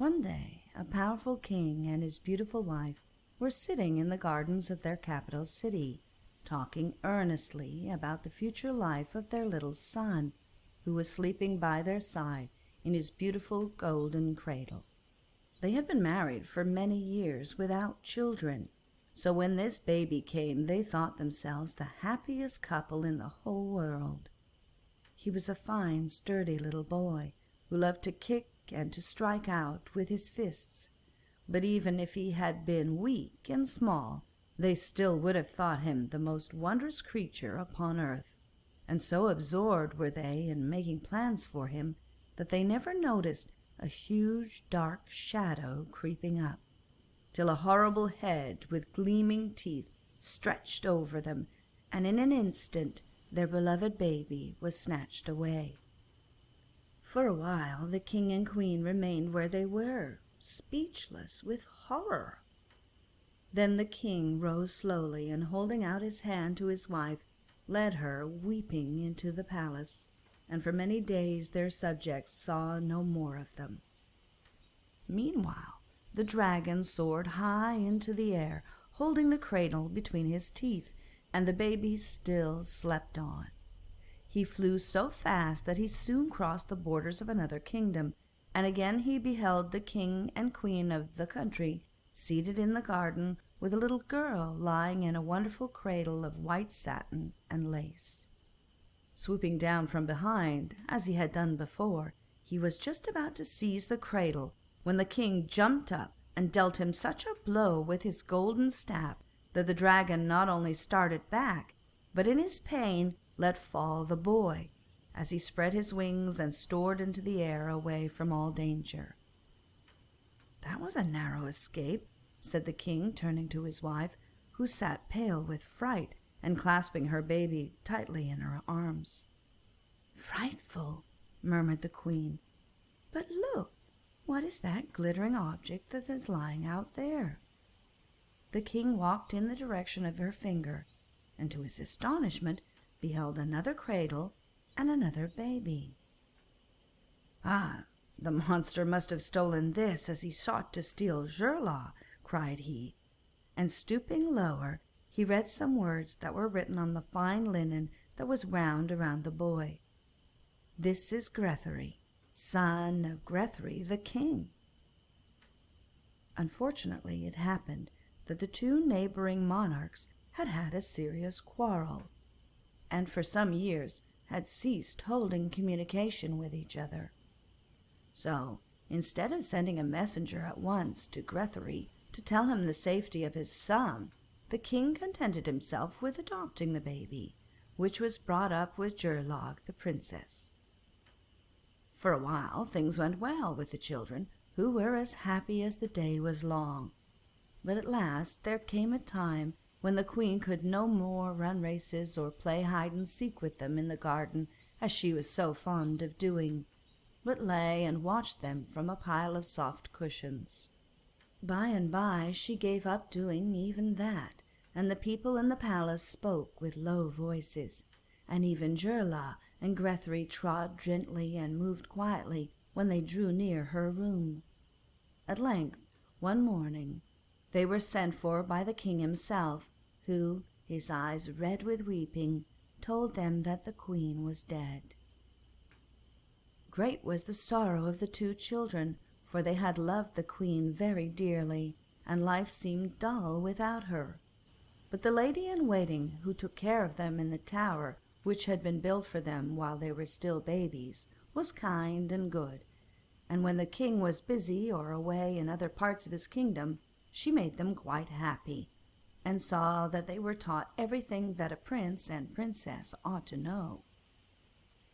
One day, a powerful king and his beautiful wife were sitting in the gardens of their capital city, talking earnestly about the future life of their little son, who was sleeping by their side in his beautiful golden cradle. They had been married for many years without children, so when this baby came, they thought themselves the happiest couple in the whole world. He was a fine, sturdy little boy who loved to kick and to strike out with his fists. But even if he had been weak and small, they still would have thought him the most wondrous creature upon earth, and so absorbed were they in making plans for him that they never noticed a huge dark shadow creeping up, till a horrible head with gleaming teeth stretched over them, and in an instant their beloved baby was snatched away. For a while the king and queen remained where they were, speechless with horror. Then the king rose slowly, and holding out his hand to his wife, led her weeping into the palace, and for many days their subjects saw no more of them. Meanwhile, the dragon soared high into the air, holding the cradle between his teeth, and the baby still slept on. He flew so fast that he soon crossed the borders of another kingdom, and again he beheld the king and queen of the country seated in the garden with a little girl lying in a wonderful cradle of white satin and lace. Swooping down from behind, as he had done before, he was just about to seize the cradle when the king jumped up and dealt him such a blow with his golden staff that the dragon not only started back, but in his pain let fall the boy, as he spread his wings and soared into the air away from all danger. "That was a narrow escape," said the king, turning to his wife, who sat pale with fright and clasping her baby tightly in her arms. "Frightful," murmured the queen. "But look, what is that glittering object that is lying out there?" The king walked in the direction of her finger, and to his astonishment beheld another cradle and another baby. "Ah, the monster must have stolen this as he sought to steal Geirlaug," cried he, and stooping lower, he read some words that were written on the fine linen that was wound around the boy. "This is Grethari, son of Grethari the king." Unfortunately, it happened that the two neighboring monarchs had had a serious quarrel, and for some years had ceased holding communication with each other. So, instead of sending a messenger at once to Grethari to tell him the safety of his son, the king contented himself with adopting the baby, which was brought up with Geirlaug the princess. For a while things went well with the children, who were as happy as the day was long. But at last there came a time when the queen could no more run races or play hide-and-seek with them in the garden as she was so fond of doing, but lay and watched them from a pile of soft cushions. By and by she gave up doing even that, and the people in the palace spoke with low voices, and even Geirlaug and Grethari trod gently and moved quietly when they drew near her room. At length, one morning, they were sent for by the king himself, who, his eyes red with weeping, told them that the queen was dead. Great was the sorrow of the two children, for they had loved the queen very dearly, and life seemed dull without her. But the lady-in-waiting, who took care of them in the tower which had been built for them while they were still babies, was kind and good, and when the king was busy or away in other parts of his kingdom, she made them quite happy, and saw that they were taught everything that a prince and princess ought to know.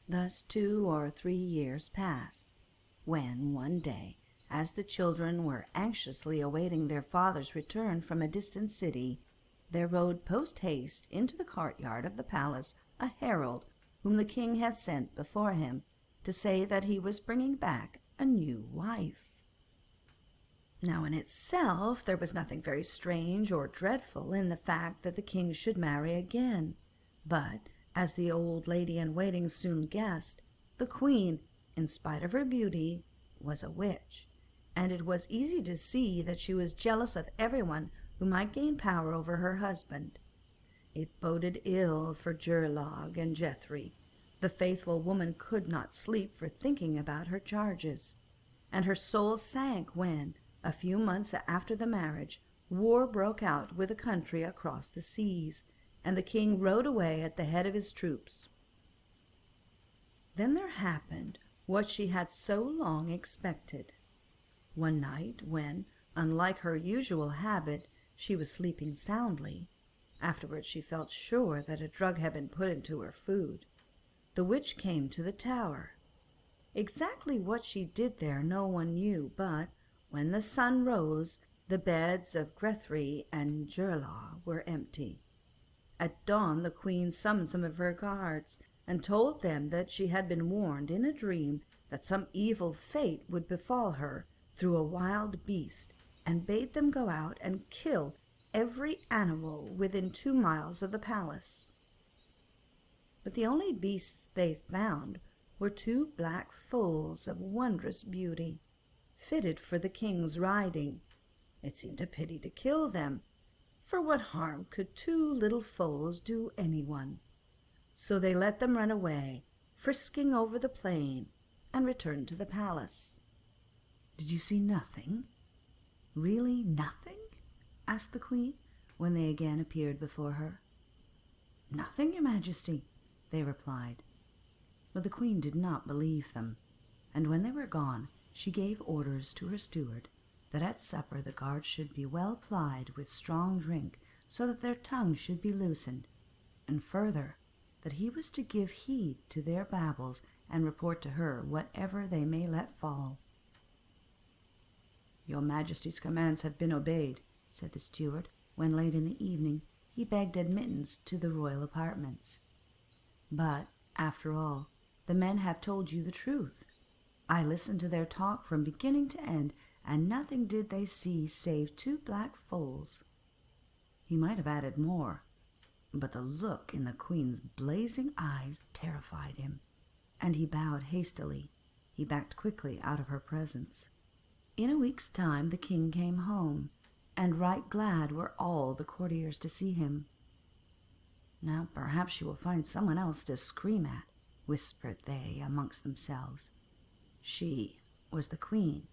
Thus 2 or 3 years passed, when one day, as the children were anxiously awaiting their father's return from a distant city, there rode post-haste into the courtyard of the palace a herald whom the king had sent before him to say that he was bringing back a new wife. Now in itself there was nothing very strange or dreadful in the fact that the king should marry again, but, as the old lady-in-waiting soon guessed, the queen, in spite of her beauty, was a witch, and it was easy to see that she was jealous of everyone who might gain power over her husband. It boded ill for Geirlaug and Geoffrey. The faithful woman could not sleep for thinking about her charges, and her soul sank when, a few months after the marriage, war broke out with the country across the seas, and the king rode away at the head of his troops. Then there happened what she had so long expected. One night when, unlike her usual habit, she was sleeping soundly, afterwards she felt sure that a drug had been put into her food, the witch came to the tower. Exactly what she did there no one knew, but when the sun rose, the beds of Geoffrey and Geirlaug were empty. At dawn the queen summoned some of her guards, and told them that she had been warned in a dream that some evil fate would befall her through a wild beast, and bade them go out and kill every animal within 2 miles of the palace. But the only beasts they found were 2 black foals of wondrous beauty, fitted for the king's riding. It seemed a pity to kill them, for what harm could 2 little foals do anyone? So they let them run away, frisking over the plain, and returned to the palace. "Did you see nothing? Really nothing?" asked the queen, when they again appeared before her. "Nothing, your majesty," they replied. But the queen did not believe them, and when they were gone, she gave orders to her steward that at supper the guards should be well plied with strong drink, so that their tongues should be loosened, and further, that he was to give heed to their babbles and report to her whatever they may let fall. "Your majesty's commands have been obeyed," said the steward, when late in the evening he begged admittance to the royal apartments. "But, after all, the men have told you the truth. I listened to their talk from beginning to end, and nothing did they see save 2 black foals." He might have added more, but the look in the queen's blazing eyes terrified him, and he bowed hastily. He backed quickly out of her presence. In a week's time the king came home, and right glad were all the courtiers to see him. "Now perhaps she will find someone else to scream at," whispered they amongst themselves. She was the queen,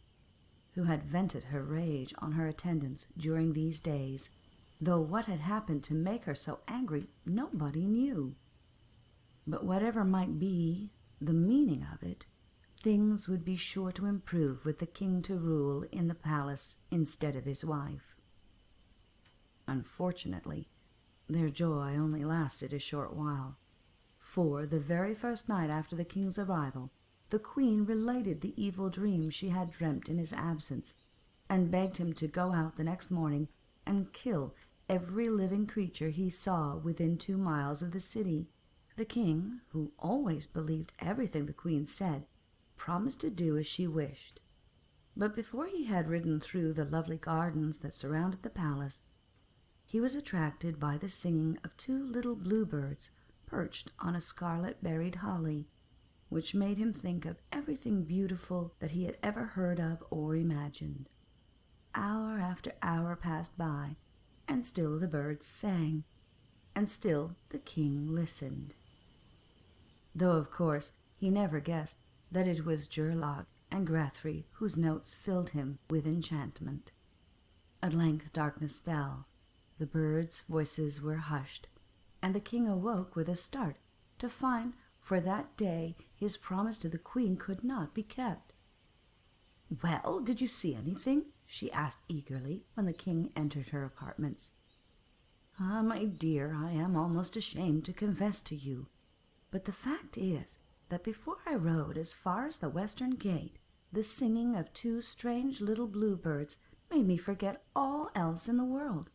who had vented her rage on her attendants during these days, though what had happened to make her so angry nobody knew. But whatever might be the meaning of it, things would be sure to improve with the king to rule in the palace instead of his wife. Unfortunately, their joy only lasted a short while, for the very first night after the king's arrival, the queen related the evil dream she had dreamt in his absence, and begged him to go out the next morning and kill every living creature he saw within 2 miles of the city. The king, who always believed everything the queen said, promised to do as she wished. But before he had ridden through the lovely gardens that surrounded the palace, he was attracted by the singing of 2 little bluebirds perched on a scarlet-berried holly, which made him think of everything beautiful that he had ever heard of or imagined. Hour after hour passed by, and still the birds sang, and still the king listened. Though, of course, he never guessed that it was Geirlaug and Geoffrey whose notes filled him with enchantment. At length darkness fell, the birds' voices were hushed, and the king awoke with a start to find for that day his promise to the queen could not be kept. "Well, did you see anything?" she asked eagerly when the king entered her apartments. "Ah, my dear, I am almost ashamed to confess to you, but the fact is that before I rode as far as the western gate, the singing of 2 strange little bluebirds made me forget all else in the world.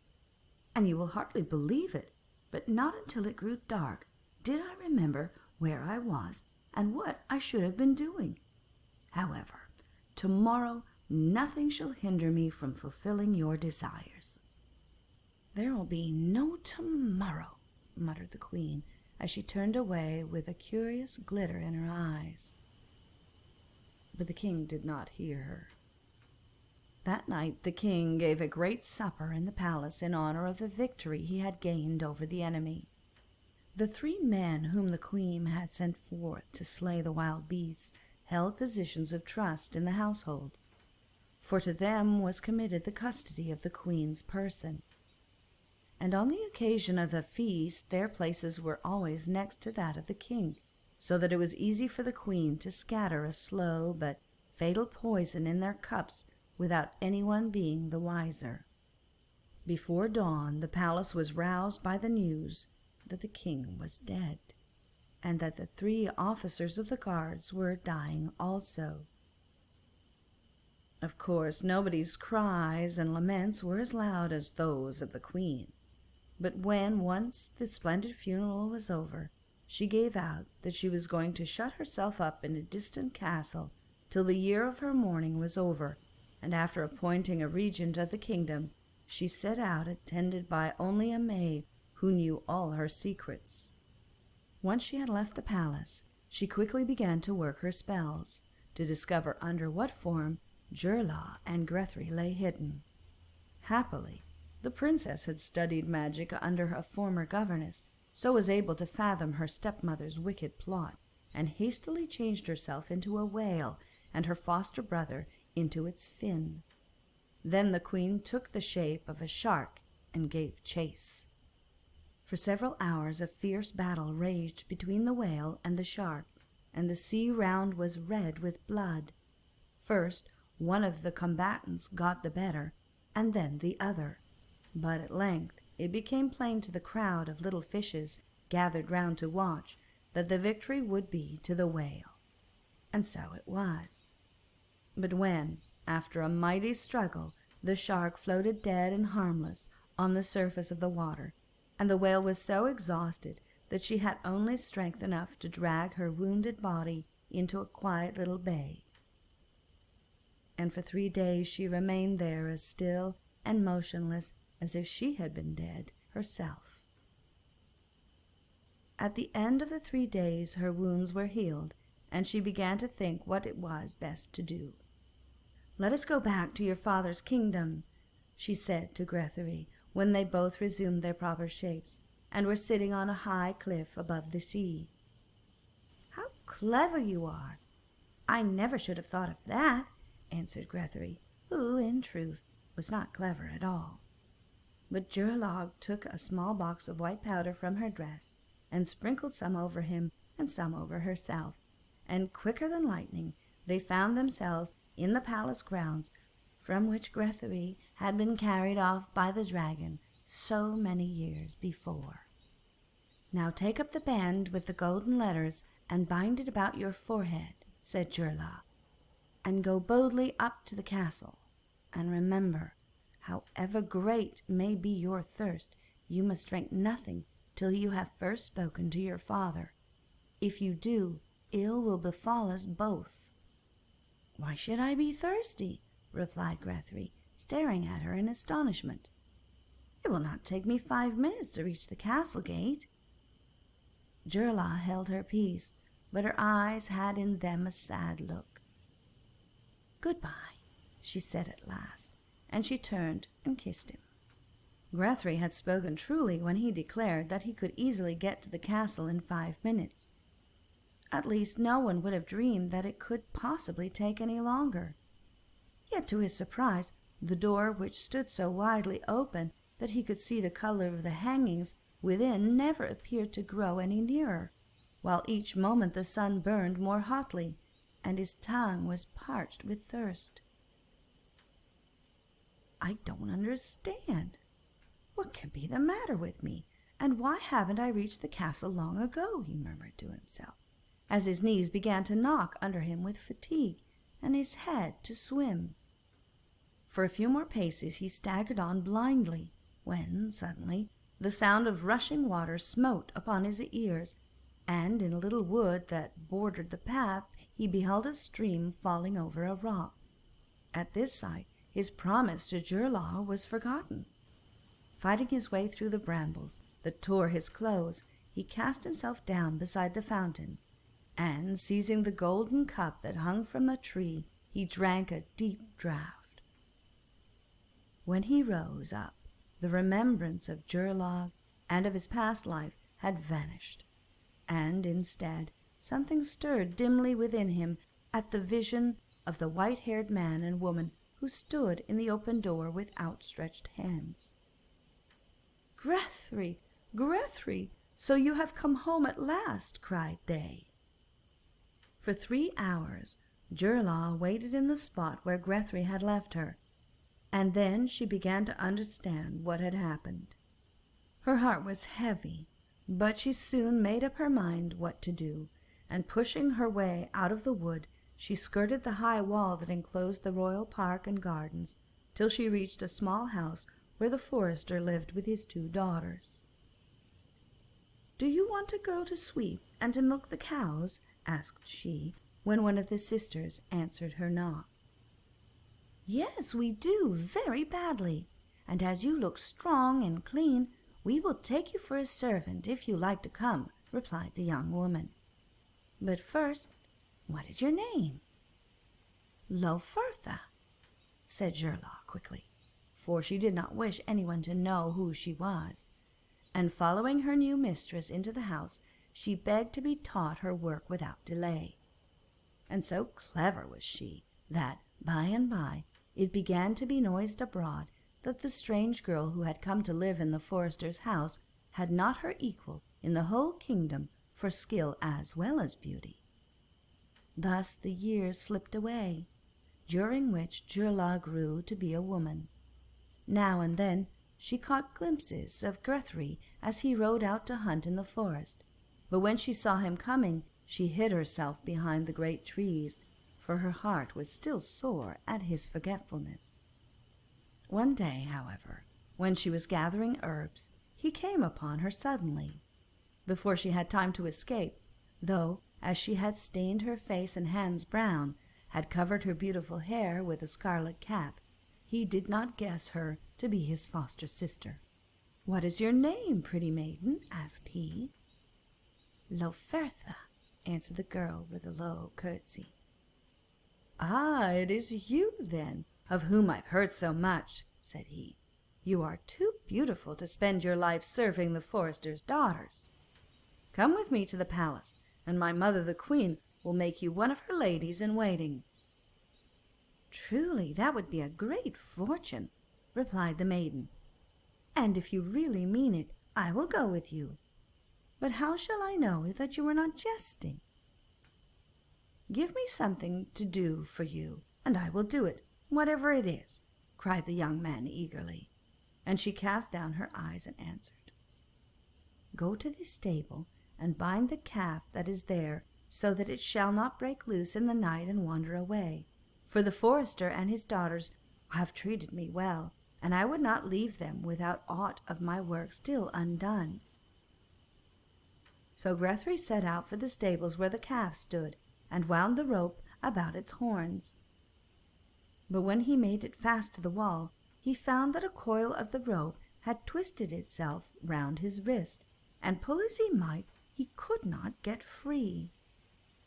And you will hardly believe it, but not until it grew dark did I remember where I was and what I should have been doing. However, tomorrow nothing shall hinder me from fulfilling your desires." "There will be no tomorrow," muttered the queen, as she turned away with a curious glitter in her eyes. But the king did not hear her. That night the king gave a great supper in the palace in honor of the victory he had gained over the enemy. The 3 men whom the queen had sent forth to slay the wild beasts held positions of trust in the household, for to them was committed the custody of the queen's person. And on the occasion of the feast their places were always next to that of the king, so that it was easy for the queen to scatter a slow but fatal poison in their cups without anyone being the wiser. Before dawn the palace was roused by the news that the king was dead, and that the 3 officers of the guards were dying also. Of course, nobody's cries and laments were as loud as those of the queen, but when once the splendid funeral was over, she gave out that she was going to shut herself up in a distant castle till the year of her mourning was over, and after appointing a regent of the kingdom, she set out attended by only a maid who knew all her secrets. Once she had left the palace, she quickly began to work her spells, to discover under what form Geirlaug and Grethari lay hidden. Happily, the princess had studied magic under a former governess, so was able to fathom her stepmother's wicked plot, and hastily changed herself into a whale and her foster brother into its fin. Then the queen took the shape of a shark and gave chase. For several hours a fierce battle raged between the whale and the shark, and the sea round was red with blood. First, one of the combatants got the better, and then the other. But at length it became plain to the crowd of little fishes gathered round to watch that the victory would be to the whale. And so it was. But when, after a mighty struggle, the shark floated dead and harmless on the surface of the water, and the whale was so exhausted that she had only strength enough to drag her wounded body into a quiet little bay. And for 3 days she remained there as still and motionless as if she had been dead herself. At the end of the 3 days her wounds were healed, and she began to think what it was best to do. "Let us go back to your father's kingdom," she said to Grethari, when they both resumed their proper shapes, and were sitting on a high cliff above the sea. "How clever you are! I never should have thought of that," answered Grethari, who, in truth, was not clever at all. But Geirlaug took a small box of white powder from her dress, and sprinkled some over him and some over herself, and quicker than lightning they found themselves in the palace grounds from which Grethari had been carried off by the dragon so many years before. "Now take up the band with the golden letters and bind it about your forehead," said Geirlaug, "and go boldly up to the castle. And remember, however great may be your thirst, you must drink nothing till you have first spoken to your father. If you do, ill will befall us both." "Why should I be thirsty?" replied Grethari, staring at her in astonishment. "It will not take me 5 minutes to reach the castle gate." Geirlaug held her peace, but her eyes had in them a sad look. "Goodbye," she said at last, and she turned and kissed him. Grethari had spoken truly when he declared that he could easily get to the castle in 5 minutes. At least no one would have dreamed that it could possibly take any longer. Yet to his surprise, the door, which stood so widely open that he could see the color of the hangings within, never appeared to grow any nearer, while each moment the sun burned more hotly, and his tongue was parched with thirst. "I don't understand. What can be the matter with me, and why haven't I reached the castle long ago?" he murmured to himself, as his knees began to knock under him with fatigue, and his head to swim. For a few more paces he staggered on blindly, when, suddenly, the sound of rushing water smote upon his ears, and in a little wood that bordered the path he beheld a stream falling over a rock. At this sight his promise to Geirlaug was forgotten. Fighting his way through the brambles that tore his clothes, he cast himself down beside the fountain, and, seizing the golden cup that hung from the tree, he drank a deep draught. When he rose up, the remembrance of Geirlaug and of his past life had vanished, and instead something stirred dimly within him at the vision of the white-haired man and woman who stood in the open door with outstretched hands. "Grethari, Grethari, so you have come home at last," cried they. For 3 hours Geirlaug waited in the spot where Grethari had left her, and then she began to understand what had happened. Her heart was heavy, but she soon made up her mind what to do, and pushing her way out of the wood, she skirted the high wall that enclosed the royal park and gardens, till she reached a small house where the forester lived with his 2 daughters. "Do you want a girl to sweep and to milk the cows?" asked she, when one of the sisters answered her knock. "Yes, we do, very badly, and as you look strong and clean, we will take you for a servant if you like to come," replied the young woman. "But first, what is your name?" "Lofertha," said Geirlaug quickly, for she did not wish anyone to know who she was, and following her new mistress into the house, she begged to be taught her work without delay. And so clever was she that, by and by, it began to be noised abroad that the strange girl who had come to live in the forester's house had not her equal in the whole kingdom for skill as well as beauty. Thus the years slipped away, during which Geirlaug grew to be a woman. Now and then she caught glimpses of Grethari as he rode out to hunt in the forest, but when she saw him coming, she hid herself behind the great trees, for her heart was still sore at his forgetfulness. One day, however, when she was gathering herbs, he came upon her suddenly. Before she had time to escape, though, as she had stained her face and hands brown, had covered her beautiful hair with a scarlet cap, he did not guess her to be his foster sister. "What is your name, pretty maiden?" asked he. "Lofertha," answered the girl with a low curtsy. "Ah, it is you, then, of whom I've heard so much," said he. "You are too beautiful to spend your life serving the forester's daughters. Come with me to the palace, and my mother the queen will make you one of her ladies in waiting." "Truly, that would be a great fortune," replied the maiden. "And if you really mean it, I will go with you. But how shall I know that you are not jesting?" "Give me something to do for you, and I will do it, whatever it is," cried the young man eagerly, and she cast down her eyes and answered, "Go to the stable and bind the calf that is there, so that it shall not break loose in the night and wander away. For the forester and his daughters have treated me well, and I would not leave them without aught of my work still undone." So Grethari set out for the stables where the calf stood, and wound the rope about its horns. But when he made it fast to the wall, he found that a coil of the rope had twisted itself round his wrist, and pull as he might, he could not get free.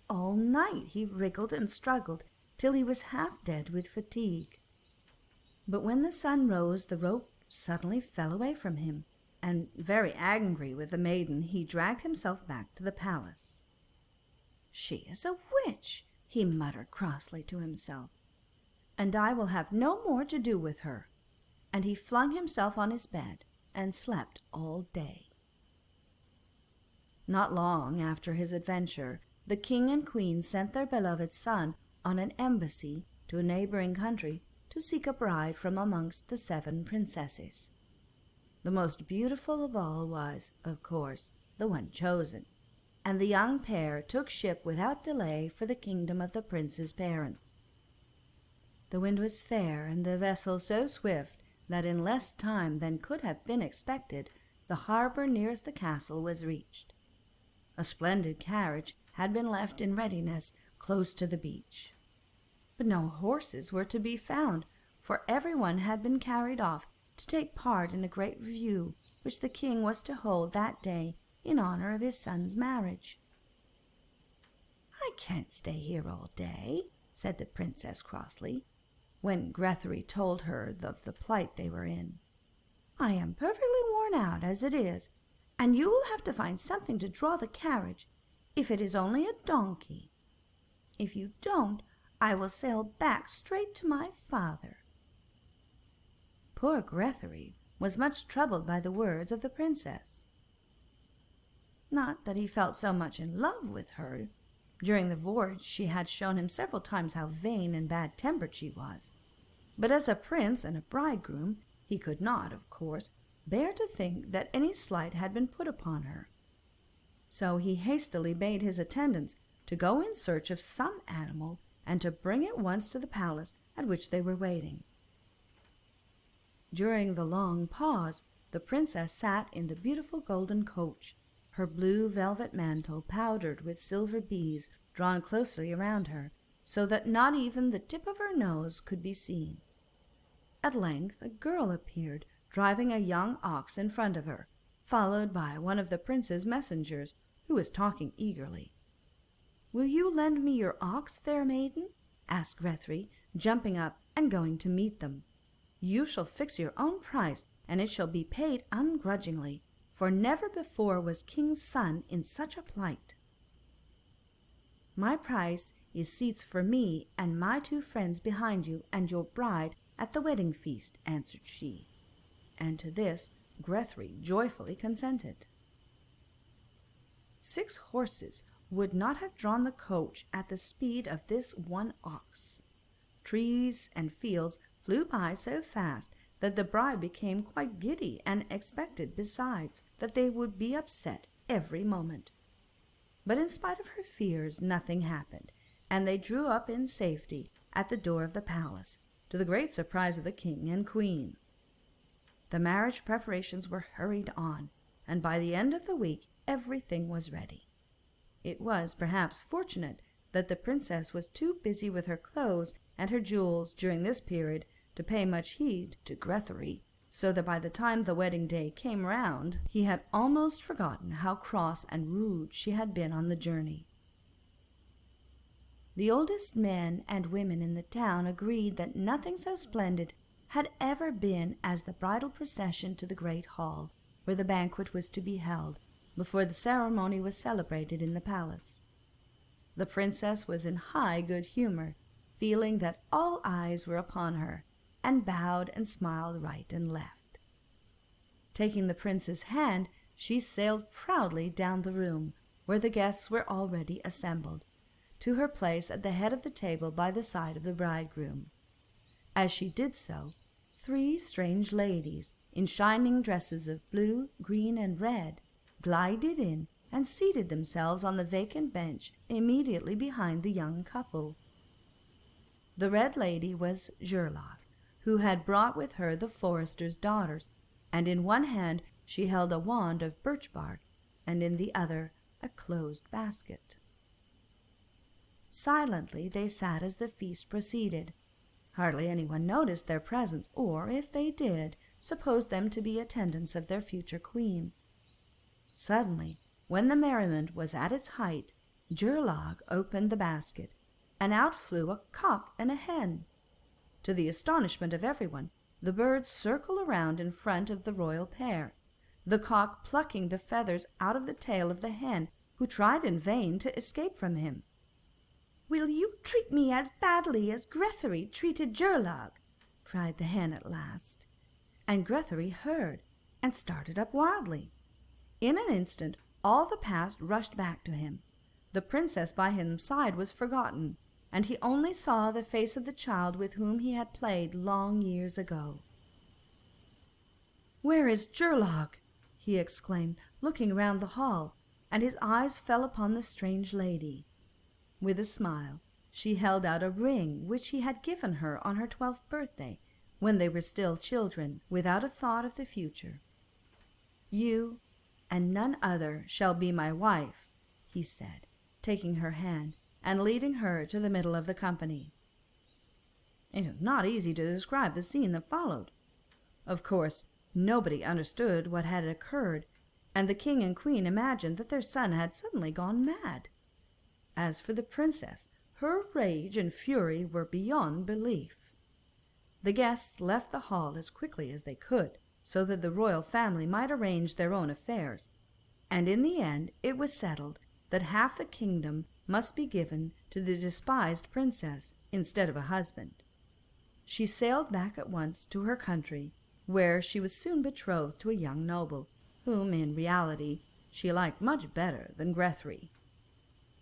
All night he wriggled and struggled, till he was half dead with fatigue. But when the sun rose, the rope suddenly fell away from him, and very angry with the maiden, he dragged himself back to the palace. "She is a witch," he muttered crossly to himself, "and I will have no more to do with her." And he flung himself on his bed and slept all day. Not long after his adventure, the king and queen sent their beloved son on an embassy to a neighboring country to seek a bride from amongst the 7 princesses. The most beautiful of all was, of course, the one chosen, and the young pair took ship without delay for the kingdom of the prince's parents. The wind was fair, and the vessel so swift that in less time than could have been expected, the harbor nearest the castle was reached. A splendid carriage had been left in readiness close to the beach. But no horses were to be found, for everyone had been carried off to take part in a great review which the king was to hold that day in honor of his son's marriage. "I can't stay here all day," said the princess crossly. when Grethari told her of the plight they were in. "I am perfectly worn out as it is, and you will have to find something to draw the carriage, if it is only a donkey. If you don't, I will sail back straight to my father." Poor Grethari was much troubled by the words of the princess. Not that he felt so much in love with her. During the voyage she had shown him several times how vain and bad-tempered she was. But as a prince and a bridegroom, he could not, of course, bear to think that any slight had been put upon her. So he hastily bade his attendants to go in search of some animal and to bring it once to the palace at which they were waiting. During the long pause, the princess sat in the beautiful golden coach, her blue velvet mantle powdered with silver beads drawn closely around her, so that not even the tip of her nose could be seen. At length a girl appeared, driving a young ox in front of her, followed by one of the prince's messengers, who was talking eagerly. "Will you lend me your ox, fair maiden?" asked Grethari, jumping up and going to meet them. "You shall fix your own price, and it shall be paid ungrudgingly, for never before was king's son in such a plight." "My price is seats for me and my 2 friends behind you and your bride at the wedding feast," answered she, and to this Grethari joyfully consented. 6 horses would not have drawn the coach at the speed of this one ox. Trees and fields flew by so fast that the bride became quite giddy and expected, besides, that they would be upset every moment. But in spite of her fears, nothing happened, and they drew up in safety at the door of the palace, to the great surprise of the king and queen. The marriage preparations were hurried on, and by the end of the week everything was ready. It was perhaps fortunate that the princess was too busy with her clothes and her jewels during this period to pay much heed to Grethari, so that by the time the wedding day came round he had almost forgotten how cross and rude she had been on the journey. The oldest men and women in the town agreed that nothing so splendid had ever been as the bridal procession to the great hall, where the banquet was to be held, before the ceremony was celebrated in the palace. The princess was in high good humor, feeling that all eyes were upon her, and bowed and smiled right and left. Taking the prince's hand, she sailed proudly down the room, where the guests were already assembled, to her place at the head of the table by the side of the bridegroom. As she did so, 3 strange ladies, in shining dresses of blue, green, and red, glided in and seated themselves on the vacant bench immediately behind the young couple. The red lady was Geirlaug, who had brought with her the forester's daughters, and in one hand she held a wand of birch bark, and in the other a closed basket. Silently they sat as the feast proceeded. Hardly anyone noticed their presence, or, if they did, supposed them to be attendants of their future queen. Suddenly, when the merriment was at its height, Geirlaug opened the basket, and out flew a cock and a hen. To the astonishment of everyone, the birds circled around in front of the royal pair, the cock plucking the feathers out of the tail of the hen, who tried in vain to escape from him. "Will you treat me as badly as Grethari treated Geirlaug?" cried the hen at last. And Grethari heard, and started up wildly. In an instant all the past rushed back to him. The princess by his side was forgotten, and he only saw the face of the child with whom he had played long years ago. "Where is Geirlaug?" he exclaimed, looking round the hall, and his eyes fell upon the strange lady. With a smile, she held out a ring which he had given her on her 12th birthday, when they were still children, without a thought of the future. "You and none other shall be my wife," he said, taking her hand and leading her to the middle of the company. It is not easy to describe the scene that followed. Of course, nobody understood what had occurred, and the king and queen imagined that their son had suddenly gone mad. As for the princess, her rage and fury were beyond belief. The guests left the hall as quickly as they could, so that the royal family might arrange their own affairs, and in the end it was settled that half the kingdom must be given to the despised princess instead of a husband. She sailed back at once to her country, where she was soon betrothed to a young noble, whom in reality she liked much better than Grethari.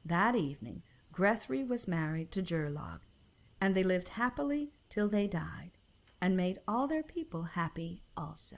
That evening Grethari was married to Geirlaug, and they lived happily till they died, and made all their people happy also.